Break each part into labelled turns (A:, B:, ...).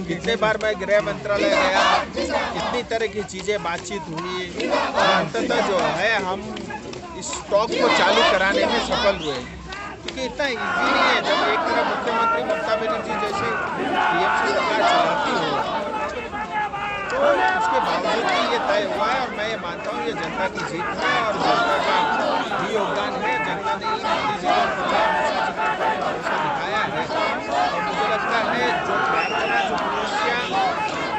A: कितने बार मैं गृह मंत्रालय गया, कितनी तरह की चीजें बातचीत हुई और अंततः जो है हम इस स्टॉक को चालू कराने में सफल हुए, क्योंकि इतना इजी नहीं है। जब एक तरफ मुख्यमंत्री ममता बनर्जी जैसे टीएमसी सरकार चलाती हो तो उसके बावजूद भी ये तय हुआ है, और मैं ये मानता हूँ ये जनता की जीत है और जनता का भी योगदान है। जनता ने मोदी जी को भरोसा दिखाया है और मुझे लगता है जो प्रार्थना जो तपस्या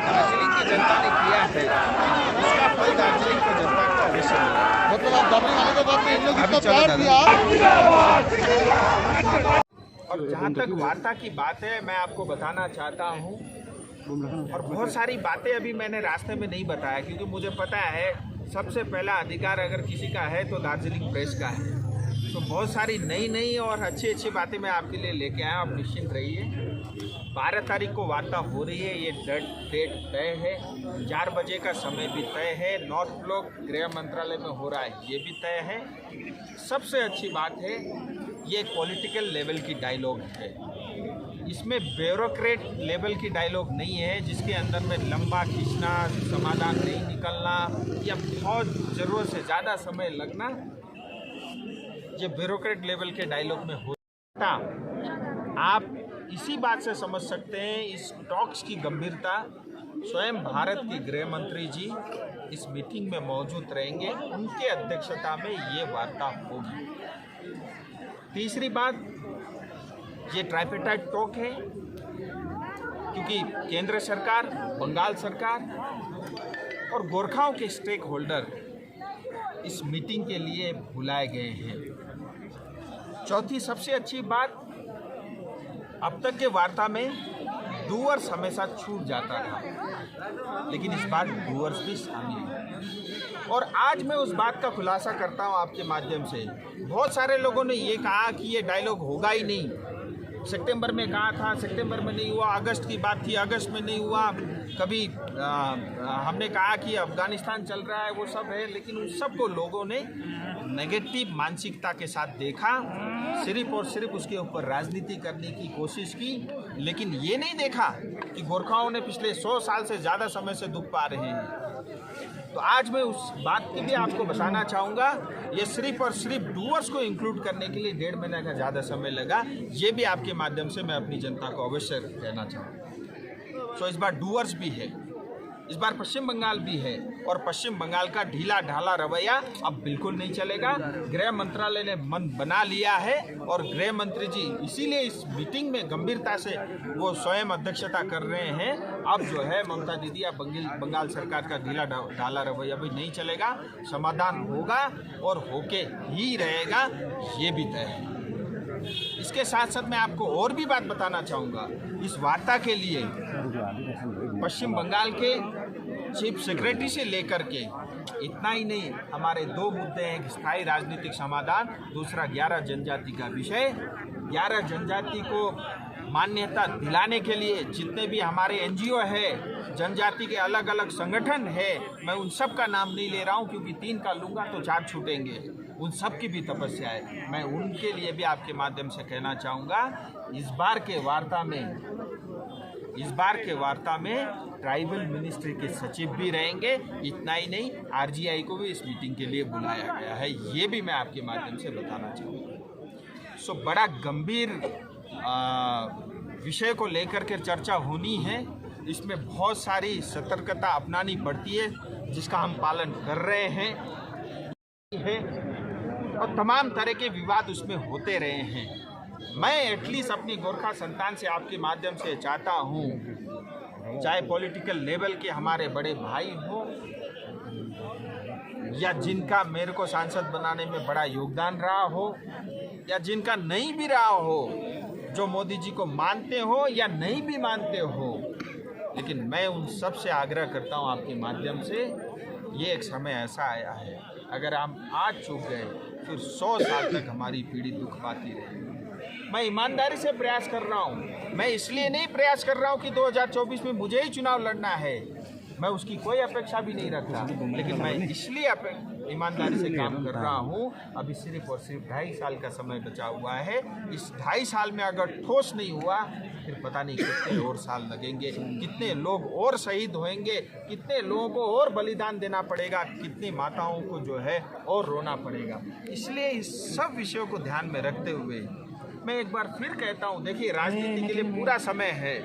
A: दार्जिलिंग की जनता ने किया है उसका फल दार्जिलिंग की जनता को अवश्य मिलेगा। और जहाँ तक वार्ता की बात है, मैं आपको बताना चाहता हूँ, और बहुत सारी बातें अभी मैंने रास्ते में नहीं बताया, क्योंकि मुझे पता है सबसे पहला अधिकार अगर किसी का है तो दार्जिलिंग प्रेस का है। तो बहुत सारी नई और अच्छी बातें मैं आपके लिए लेके आया, आप निश्चिंत रहिए। 12 तारीख को वार्ता हो रही है, ये डेट तय है, 4 बजे का समय भी तय है, नॉर्थ ब्लॉक गृह मंत्रालय में हो रहा है ये भी तय है। सबसे अच्छी बात है ये पॉलिटिकल लेवल की डायलॉग है, इसमें ब्यूरोक्रेट लेवल की डायलॉग नहीं है जिसके अंदर में लंबा खींचना, समाधान नहीं निकलना या बहुत ज़रूरत से ज़्यादा समय लगना, ये ब्यूरोक्रेट लेवल के डायलॉग में होता। आप इसी बात से समझ सकते हैं इस टॉक्स की गंभीरता। स्वयं भारत के गृह मंत्री जी इस मीटिंग में मौजूद रहेंगे, उनके अध्यक्षता में ये वार्ता होगी। तीसरी बात, ये ट्राइपेटाइट टॉक है क्योंकि केंद्र सरकार, बंगाल सरकार और गोरखाओं के स्टेक होल्डर इस मीटिंग के लिए बुलाए गए हैं। चौथी सबसे अच्छी बात, अब तक के वार्ता में डूअर्स हमेशा छूट जाता था, लेकिन इस बार डूअर्स भी शामिल हैं। और आज मैं उस बात का खुलासा करता हूं आपके माध्यम से। बहुत सारे लोगों ने ये कहा कि ये डायलॉग होगा ही नहीं, सितंबर में कहा था, सितंबर में नहीं हुआ, अगस्त की बात थी, अगस्त में नहीं हुआ, कभी हमने कहा कि अफगानिस्तान चल रहा है, वो सब है, लेकिन उन सबको लोगों ने नेगेटिव मानसिकता के साथ देखा, सिर्फ और सिर्फ उसके ऊपर राजनीति करने की कोशिश की, लेकिन ये नहीं देखा कि गोरखाओं ने पिछले 100 साल से ज़्यादा समय से दुख पा रहे हैं। तो आज मैं उस बात की भी आपको बताना चाहूँगा, ये सिर्फ और सिर्फ डूअर्स को इंक्लूड करने के लिए 1.5 महीने का ज़्यादा समय लगा, ये भी आपके माध्यम से मैं अपनी जनता को अवश्य कहना चाहूँगा। तो इस बार डूअर्स भी है, इस बार पश्चिम बंगाल भी है, और पश्चिम बंगाल का ढीला ढाला रवैया अब बिल्कुल नहीं चलेगा। गृह मंत्रालय ने मन बना लिया है और गृह मंत्री जी इसीलिए इस मीटिंग में गंभीरता से वो स्वयं अध्यक्षता कर रहे हैं। अब जो है ममता दीदी या बंगाल सरकार का ढीला ढाला रवैया भी नहीं चलेगा, समाधान होगा और होके ही रहेगा, ये भी तय है। इसके साथ साथ मैं आपको और भी बात बताना चाहूँगा, इस वार्ता के लिए पश्चिम बंगाल के चीफ सेक्रेटरी से लेकर के इतना ही नहीं, हमारे 2 मुद्दे हैं, स्थायी राजनीतिक समाधान, दूसरा 11 जनजाति का विषय। 11 जनजाति को मान्यता दिलाने के लिए जितने भी हमारे एनजीओ है, जनजाति के अलग अलग संगठन है, मैं उन सब का नाम नहीं ले रहा हूं क्योंकि 3 का लूँगा तो 4 छूटेंगे, उन सब की भी तपस्या है। मैं उनके लिए भी आपके माध्यम से कहना चाहूँगा, इस बार के वार्ता में ट्राइबल मिनिस्ट्री के सचिव भी रहेंगे। इतना ही नहीं, आरजीआई को भी इस मीटिंग के लिए बुलाया गया है, ये भी मैं आपके माध्यम से बताना चाहूँगा। सो बड़ा गंभीर विषय को लेकर के चर्चा होनी है, इसमें बहुत सारी सतर्कता अपनानी पड़ती है जिसका हम पालन कर रहे हैं, और तमाम तरह के विवाद उसमें होते रहे हैं। मैं एटलीस्ट अपनी गोरखा संतान से आपके माध्यम से चाहता हूँ, चाहे पॉलिटिकल लेवल के हमारे बड़े भाई हो या जिनका मेरे को सांसद बनाने में बड़ा योगदान रहा हो या जिनका नहीं भी रहा हो, जो मोदी जी को मानते हो या नहीं भी मानते हो, लेकिन मैं उन सब से आग्रह करता हूं आपके माध्यम से, ये एक समय ऐसा आया है, अगर हम आज चूक गए फिर 100 साल तक हमारी पीढ़ी दुख पाती रहेगी। मैं ईमानदारी से प्रयास कर रहा हूं, मैं इसलिए नहीं प्रयास कर रहा हूं कि 2024 में मुझे ही चुनाव लड़ना है, मैं उसकी कोई अपेक्षा भी नहीं रखता, लेकिन मैं इसलिए ईमानदारी से काम कर रहा हूँ। अभी सिर्फ और सिर्फ 2.5 साल का समय बचा हुआ है। इस 2.5 साल में अगर ठोस नहीं हुआ फिर पता नहीं कितने और साल लगेंगे, कितने लोग और शहीद होंगे, कितने लोगों को और बलिदान देना पड़ेगा, कितनी माताओं को जो है और रोना पड़ेगा। इसलिए इस सब विषयों को ध्यान में रखते हुए मैं एक बार फिर कहता हूँ, देखिए राजनीति के लिए पूरा समय है,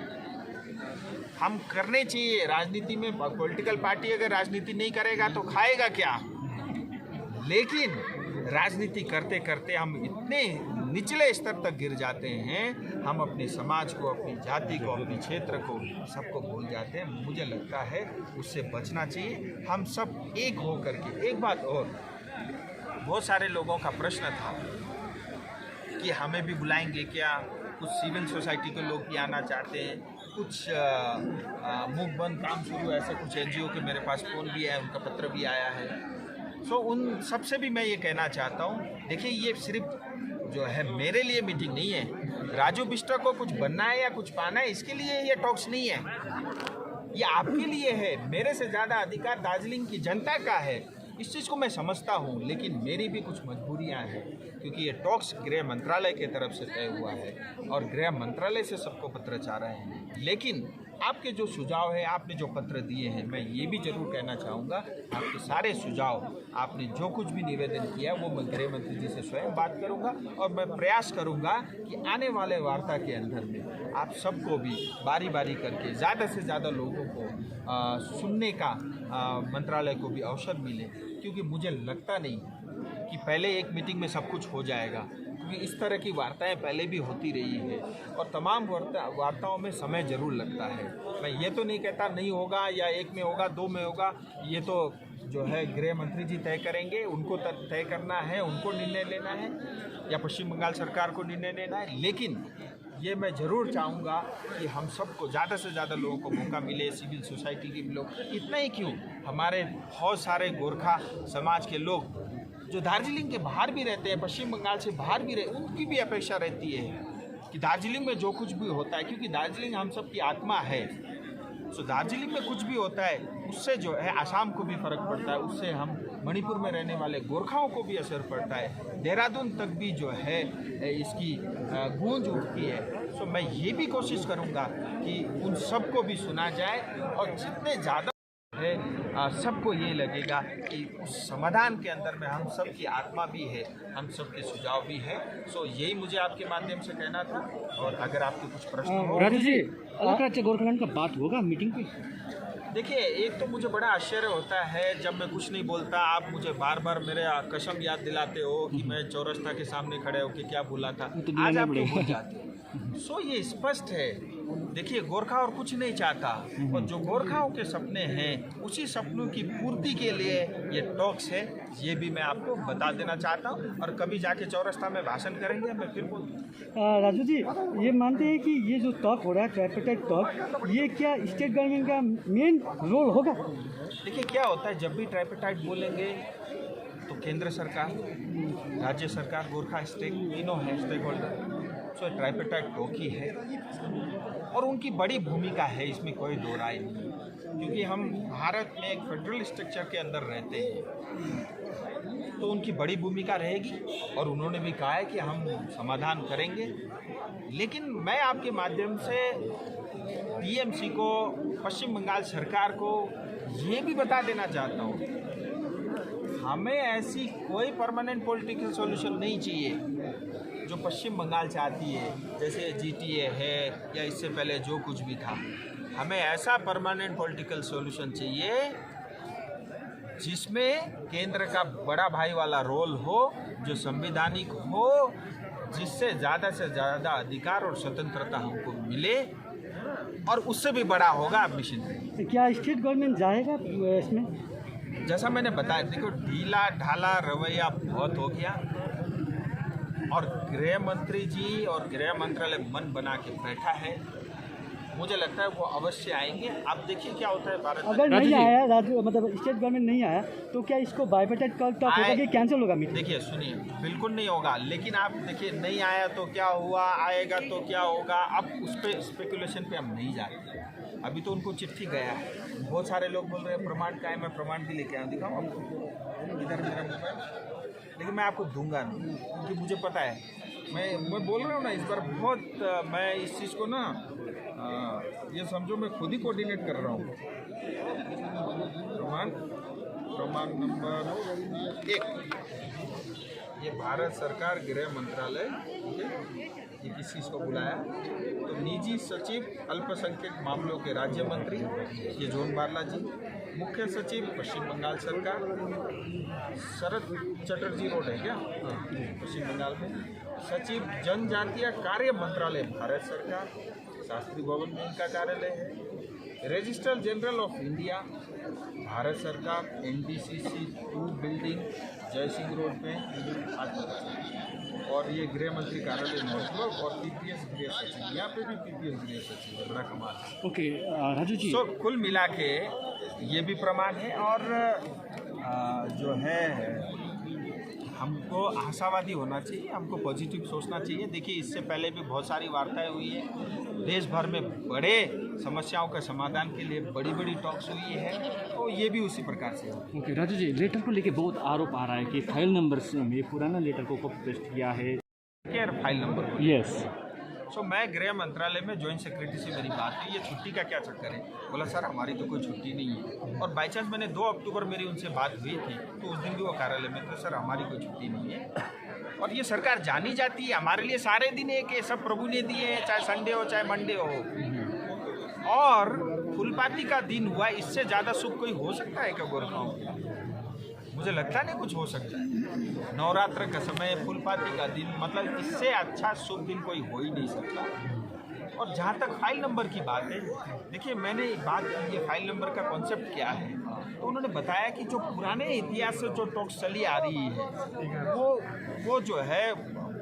A: हम करने चाहिए। राजनीति में पॉलिटिकल पार्टी अगर राजनीति नहीं करेगा तो खाएगा क्या? लेकिन राजनीति करते करते हम इतने निचले स्तर तक गिर जाते हैं, हम अपने समाज को, अपनी जाति को, अपने क्षेत्र को, सबको भूल जाते हैं। मुझे लगता है उससे बचना चाहिए। हम सब एक हो करके। एक बात और, बहुत सारे लोगों का प्रश्न था कि हमें भी बुलाएंगे क्या? कुछ सिविल सोसाइटी के लोग भी आना चाहते हैं, कुछ मुख बंद काम शुरू, ऐसे कुछ NGO के मेरे पास फ़ोन भी है, उनका पत्र भी आया है। सो उन सबसे भी मैं ये कहना चाहता हूँ, देखिए ये सिर्फ जो है मेरे लिए मीटिंग नहीं है। राजू बिष्ट को कुछ बनना है या कुछ पाना है, इसके लिए ये टॉक्स नहीं है, ये आपके लिए है। मेरे से ज़्यादा अधिकार दार्जिलिंग की जनता का है, इस चीज़ को मैं समझता हूँ। लेकिन मेरी भी कुछ मजबूरियाँ हैं, क्योंकि ये टॉक्स गृह मंत्रालय की तरफ से तय हुआ है और गृह मंत्रालय से सबको पत्र जा रहे हैं। लेकिन आपके जो सुझाव है, आपने जो पत्र दिए हैं, मैं ये भी जरूर कहना चाहूँगा, आपके सारे सुझाव, आपने जो कुछ भी निवेदन किया वो मैं गृह मंत्री जी से स्वयं बात करूँगा और मैं प्रयास करूँगा कि आने वाले वार्ता के अंदर में आप सबको भी बारी बारी करके ज़्यादा से ज़्यादा लोगों को सुनने का मंत्रालय को भी अवसर मिले, क्योंकि मुझे लगता नहीं कि पहले एक मीटिंग में सब कुछ हो जाएगा, क्योंकि इस तरह की वार्ताएं पहले भी होती रही है और तमाम वार्ताओं में समय ज़रूर लगता है। मैं ये तो नहीं कहता नहीं होगा या एक में होगा, 2 में होगा, ये तो जो है गृह मंत्री जी तय करेंगे, उनको तय करना है, उनको निर्णय लेना है या पश्चिम बंगाल सरकार को निर्णय लेना है। लेकिन ये मैं ज़रूर चाहूँगा कि हम सबको ज़्यादा से ज़्यादा लोगों को मौका मिले, सिविल सोसाइटी के लोग, इतना ही क्यों, हमारे बहुत सारे गोरखा समाज के लोग जो दार्जिलिंग के बाहर भी रहते हैं, पश्चिम बंगाल से बाहर भी रहते, उनकी भी अपेक्षा रहती है कि दार्जिलिंग में जो कुछ भी होता है, क्योंकि दार्जिलिंग हम सब की आत्मा है, सो दार्जिलिंग में कुछ भी होता है उससे जो है आसाम को भी फ़र्क पड़ता है, उससे हम मणिपुर में रहने वाले गोरखाओं को भी असर पड़ता है, देहरादून तक भी जो है इसकी गूंज उठती है। सो मैं ये भी कोशिश करूँगा कि उन सबको भी सुना जाए और जितने ज़्यादा है सबको ये लगेगा कि उस समाधान के अंदर में हम सब की आत्मा भी है, हम सब के सुझाव भी है। सो यही मुझे आपके माध्यम से कहना था। और अगर आपके कुछ प्रश्न हो
B: राजू जी, अलग राज्य गोरखालैंड का बात होगा मीटिंग पे?
A: देखिए, एक तो मुझे बड़ा आश्चर्य होता है जब मैं कुछ नहीं बोलता, आप मुझे बार बार मेरे कसम याद दिलाते हो कि मैं चौरस्ता के सामने खड़े होकर क्या बोला था, आज आप तो भूल जाते हो। सो ये स्पष्ट है, देखिए गोरखा और कुछ नहीं चाहता, और जो गोरखाओं के सपने हैं उसी सपनों की पूर्ति के लिए ये टॉक्स है, ये भी मैं आपको बता देना चाहता हूँ। और कभी जाके चौरस्ता में भाषण करेंगे, मैं फिर बोलूँ।
B: राजू जी, ये मानते हैं कि ये जो टॉक हो रहा है, ट्राइपार्टाइट टॉक, ये क्या स्टेट गवर्नमेंट का मेन रोल होगा?
A: देखिए क्या होता है, जब भी ट्राइपार्टाइट बोलेंगे तो केंद्र सरकार, राज्य सरकार, गोरखा स्टेक, तीनों है स्टेक होल्डर। सो ट्राइपार्टाइट टॉक ही है और उनकी बड़ी भूमिका है, इसमें कोई दो राय नहीं, क्योंकि हम भारत में एक फेडरल स्ट्रक्चर के अंदर रहते हैं, तो उनकी बड़ी भूमिका रहेगी और उन्होंने भी कहा है कि हम समाधान करेंगे। लेकिन मैं आपके माध्यम से टीएमसी को, पश्चिम बंगाल सरकार को ये भी बता देना चाहता हूँ, हमें ऐसी कोई परमानेंट पॉलिटिकल सॉल्यूशन नहीं चाहिए जो पश्चिम बंगाल चाहती है, जैसे GTA है या इससे पहले जो कुछ भी था। हमें ऐसा परमानेंट पॉलिटिकल सॉल्यूशन चाहिए जिसमें केंद्र का बड़ा भाई वाला रोल हो, जो संवैधानिक हो, जिससे ज़्यादा से ज़्यादा अधिकार और स्वतंत्रता हमको मिले, और उससे भी बड़ा होगा मिशन।
B: क्या स्टेट गवर्नमेंट जाएगा इसमें?
A: जैसा मैंने बताया, देखो ढीला ढाला रवैया बहुत हो गया और गृह मंत्री जी और गृह मंत्रालय मन बना के बैठा है। मुझे लगता है वो अवश्य आएंगे। आप देखिए क्या होता है भारत में।
B: अगर नहीं आया मतलब स्टेट गवर्नमेंट नहीं आया तो क्या इसको बाइपार्टाइट टॉक होगा कि कैंसिल होगा मीटिंग?
A: देखिए सुनिए, बिल्कुल नहीं होगा, लेकिन आप देखिए नहीं आया तो क्या हुआ, आएगा तो क्या होगा, अब उस पर स्पेकुलेशन पे हम नहीं जाते। अभी तो उनको चिट्ठी गया है। बहुत सारे लोग बोल रहे हैं प्रमाण का है, मैं प्रमाण भी लेके आऊँ, दिखाऊँ आपको, इधर मेरा मोबाइल, लेकिन मैं आपको दूंगा नहीं क्योंकि मुझे पता है, मैं बोल रहा हूँ ना, इस बार बहुत मैं इस चीज़ को ना ये समझो मैं खुद ही कोऑर्डिनेट कर रहा हूँ। प्रमाण नंबर 1, ये भारत सरकार गृह मंत्रालय, ये किस चीज़ को बुलाया, तो निजी सचिव अल्पसंख्यक मामलों के राज्य मंत्री ये जॉन बारला जी, मुख्य सचिव पश्चिम बंगाल सरकार, शरद चटर्जी रोड है क्या, हाँ पश्चिम बंगाल में, सचिव जनजातीय कार्य मंत्रालय भारत सरकार, शास्त्री भवन में इनका कार्यालय है, registrar general of India Bharat सरकार, NDCC 2 बिल्डिंग जयसिंह रोड पे, और ये गृह मंत्री कार्यालय नॉर्थ ब्लॉक, और PPS गृह सचिव, यहाँ पे भी PPS गृह सचिव है, बड़ा कमाल।
B: ओके राजू जी,
A: तो कुल मिला के ये भी प्रमाण है, और जो है हमको आशावादी होना चाहिए, हमको पॉजिटिव सोचना चाहिए। देखिए इससे पहले भी बहुत सारी वार्ताएं हुई है, देश भर में बड़े समस्याओं के समाधान के लिए बड़ी बड़ी टॉक्स हुई है, तो ये भी उसी प्रकार से है।
B: ओके राजू जी, लेटर को लेके बहुत आरोप आ रहा है कि फाइल नंबर से में पुराना लेटर को कॉपी पेस्ट किया है,
A: फाइल नंबर,
B: यस।
A: सो मैं गृह मंत्रालय में जॉइंट सेक्रेटरी से मेरी बात हुई, ये छुट्टी का क्या चक्कर है, बोला सर हमारी तो कोई छुट्टी नहीं है, और बाई चांस मैंने 2 अक्टूबर मेरी उनसे बात हुई थी, तो उस दिन भी वो कार्यालय में, तो सर हमारी कोई छुट्टी नहीं है, और ये सरकार जानी जाती है, हमारे लिए सारे दिन एक है, सब प्रभु ने दिए हैं, चाहे संडे हो चाहे मंडे हो, और फुलपाती का दिन हुआ, इससे ज़्यादा सुख कोई हो सकता है क्या गोरखाओं को? मुझे लगता नहीं कुछ हो सकता है। नवरात्र का समय, फुलपाती का दिन, मतलब इससे अच्छा शुभ दिन कोई हो ही नहीं सकता। और जहाँ तक फाइल नंबर की बात है, देखिए मैंने बात की ये फाइल नंबर का कॉन्सेप्ट क्या है, तो उन्होंने बताया कि जो पुराने इतिहास से जो टॉक्स चली आ रही है वो जो है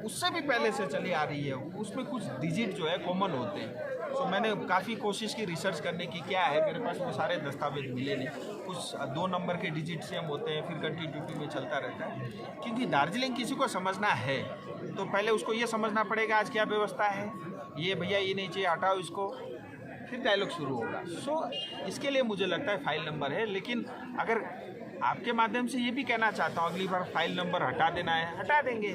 A: उससे भी पहले से चली आ रही है, उसमें कुछ डिजिट जो है कॉमन होते हैं। तो मैंने काफ़ी कोशिश की रिसर्च करने की, क्या है मेरे पास वो सारे दस्तावेज मिले नहीं, कुछ 2 नंबर के डिजिट सेम होते हैं, फिर कंटिन्यूटी में चलता रहता है। क्योंकि दार्जिलिंग किसी को समझना है तो पहले उसको ये समझना पड़ेगा आज क्या व्यवस्था है, ये भैया ये नहीं चाहिए हटाओ इसको, फिर डायलॉग शुरू होगा। सो इसके लिए मुझे लगता है फाइल नंबर है, लेकिन अगर आपके माध्यम से ये भी कहना चाहता हूँ, अगली बार फाइल नंबर हटा देना है हटा देंगे।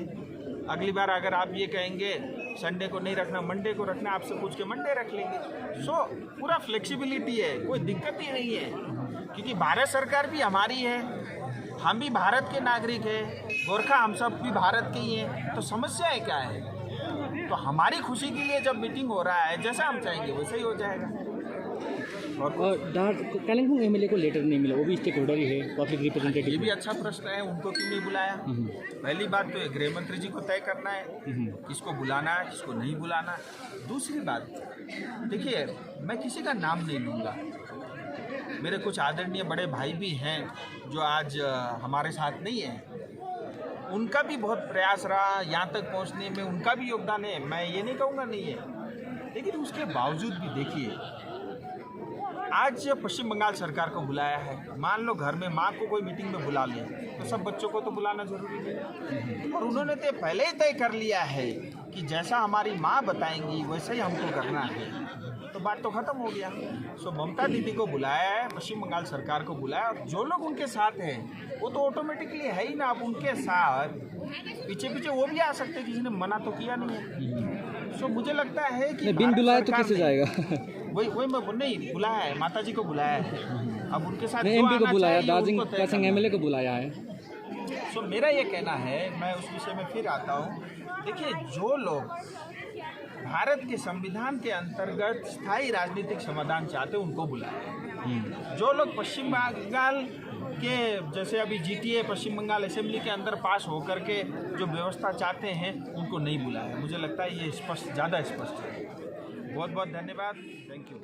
A: अगली बार अगर आप ये कहेंगे संडे को नहीं रखना, मंडे को रखना, आपसे पूछ के मंडे रख लेंगे। सो पूरा फ्लेक्सिबिलिटी है, कोई दिक्कत ही नहीं है, क्योंकि भारत सरकार भी हमारी है, हम भी भारत के नागरिक हैं, गोरखा हम सब भी भारत के ही हैं, तो समस्याएं क्या है? तो हमारी खुशी के लिए जब मीटिंग हो रहा है, जैसा हम चाहेंगे वैसे ही हो जाएगा।
B: और कालिम्पोंग एमएलए को लेटर नहीं मिला, वो भी स्टेक होल्डर ही है, पब्लिक रिप्रेजेंटेटिव।
A: ये भी अच्छा प्रश्न है, उनको क्यों नहीं बुलाया? पहली बात तो ये गृह मंत्री जी को तय करना है किसको बुलाना है किसको नहीं बुलाना। दूसरी बात, देखिए मैं किसी का नाम नहीं लूँगा, मेरे कुछ आदरणीय बड़े भाई भी हैं जो आज हमारे साथ नहीं हैं, उनका भी बहुत प्रयास रहा यहाँ तक पहुँचने में, उनका भी योगदान है, मैं ये नहीं कहूँगा नहीं है, लेकिन उसके बावजूद भी देखिए आज पश्चिम बंगाल सरकार को बुलाया है, मान लो घर में माँ को कोई मीटिंग में बुला ले तो सब बच्चों को तो बुलाना जरूरी नहीं, और उन्होंने तो पहले ही तय कर लिया है कि जैसा हमारी माँ बताएंगी वैसे ही हमको करना है, तो बात तो खत्म हो गया। सो ममता दीदी को बुलाया है, पश्चिम बंगाल सरकार को बुलाया, और जो लोग उनके साथ हैं वो तो ऑटोमेटिकली है ही ना, आप उनके साथ पीछे पीछे वो भी आ सकते हैं, किसी ने मना तो किया नहीं है। सो मुझे लगता है कि
B: बिन बुलाया तो कैसे जाएगा?
A: वही मैं नहीं बुलाया है, माता जी को बुलाया है, अब उनके साथ
B: एमपी को बुलाया, दार्जिलिंग एमएलए को बुलाया है।
A: सो मेरा ये कहना है, मैं उस विषय में फिर आता हूँ, देखिए जो लोग भारत के संविधान के अंतर्गत स्थायी राजनीतिक समाधान चाहते हैं उनको बुलाया, जो लोग पश्चिम बंगाल के जैसे अभी GTA पश्चिम बंगाल असेंबली के अंदर पास होकर के जो व्यवस्था चाहते हैं उनको नहीं बुलाया। मुझे लगता है ये स्पष्ट, ज़्यादा स्पष्ट है। बहुत बहुत धन्यवाद, थैंक यू।